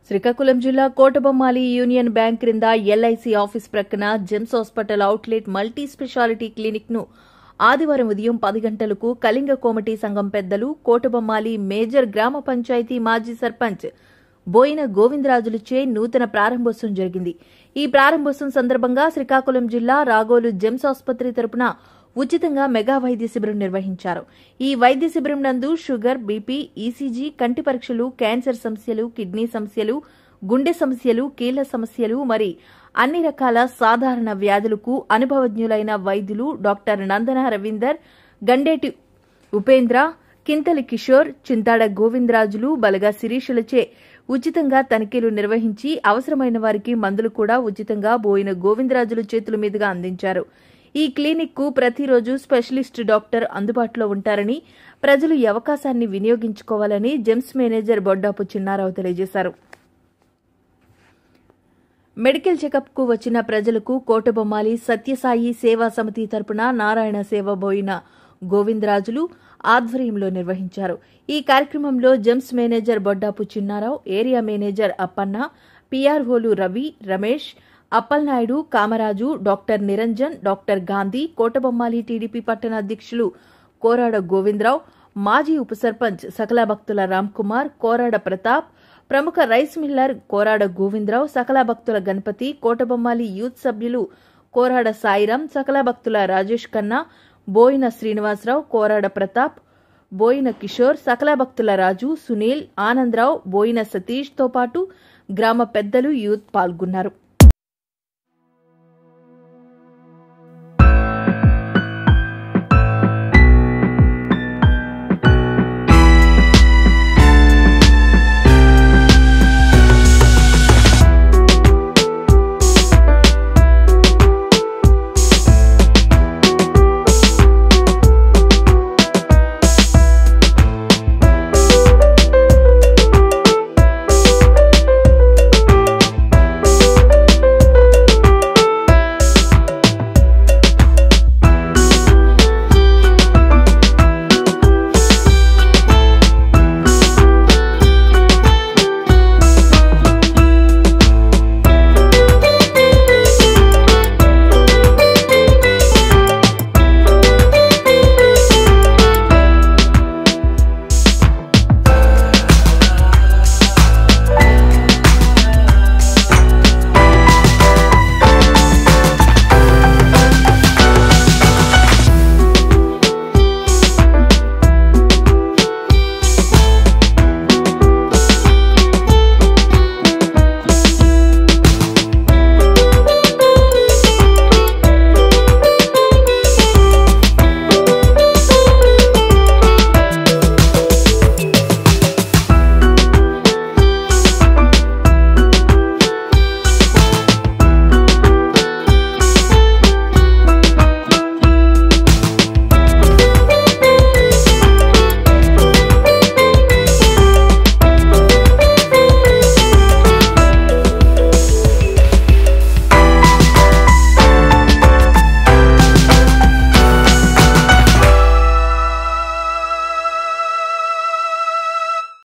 శ్రీకాకుళం జిల్లా Kotabommali union bank క్రింద LIC office ప్రక్కన Gems hospital outlet multi speciality clinic ను ఆదివారం ఉదయం 10 గంటలకు కళింగ కోమటి సంఘం పెద్దలు కోటబొమ్మాలి మేజర్ గ్రామ పంచాయతీ మాజీ సర్పంచ్ బోయిన గోవిందరాజులచే నూతన ప్రారంభోత్సవం జరిగింది. ఈ ప్రారంభోత్సవం సందర్భంగా శ్రీకాకుళం జిల్లా రాగోలు జెమ్స్ ఆసుపత్రి తరపున ఉచితంగా మెగా వైద్య శిబిరం నిర్వహించారు. ఈ వైద్య శిబిరం నందు షుగర్, బీపీ, ఈసీజీ, కంటి పరీక్షలు, క్యాన్సర్ సమస్యలు, కిడ్నీ సమస్యలు, గుండె సమస్యలు, కీళ్ల సమస్యలు మరి అన్ని రకాల సాధారణ వ్యాధులకు అనుభవజ్ఞులైన వైద్యులు డాక్టర్ నందన రవీందర్, గండేటి ఉపేంద్ర, కింతలి కిషోర్, చింతాడ గోవిందరాజులు, బలగా శిరీషులచే ఉచితంగా తనిఖీలు నిర్వహించి అవసరమైన వారికి మందులు కూడా ఉచితంగా బోయిన గోవిందరాజుల చేతుల మీదుగా అందించారు. ఈ క్లినిక్ కు ప్రతిరోజు స్పెషలిస్ట్ డాక్టర్ అందుబాటులో ఉంటారని, ప్రజలు ఈ అవకాశాన్ని వినియోగించుకోవాలని జెమ్స్ మేనేజర్ బొడ్డాపు చిన్నారావు తెలియజేశారు. మెడికల్ చెకప్ కు వచ్చిన ప్రజలకు కోటబొమ్మాలి సత్యసాయి సేవా సమితి తరపున నారాయణ సేవ బోయిన గోవిందరాజులు ఆధ్వర్యంలో నిర్వహించారు. ఈ కార్యక్రమంలో GEMS manager Boddapu Chinnarao, area manager Appanna, పీఆర్ఓలు రవి, రమేష్, అప్పలనాయుడు, కామరాజు, డాక్టర్ నిరంజన్, డాక్టర్ గాంధీ, కోటబొమ్మాలి టీడీపీ పట్టణ అధ్యక్షులు కోరాడ గోవిందరావు, మాజీ ఉప సర్పంచ్ సకల భక్తుల రామ్కుమార్, కోరాడ ప్రతాప్, ప్రముఖ రైస్ మిల్లర్ కోరాడ గోవిందరావు, సకల భక్తుల గణపతి, కోటబొమ్మాలి యూత్ సభ్యులు కోరాడ సాయిరాం, సకల భక్తుల రాజేష్ ఖన్నా, బోయిన శ్రీనివాసరావు, కోరాడ ప్రతాప్, బోయిన కిషోర్, సకల భక్తుల రాజు, సునీల్, ఆనందరావు, బోయిన సతీష్ తో పాటు గ్రామ పెద్దలు, యూత్ పాల్గొన్నారు.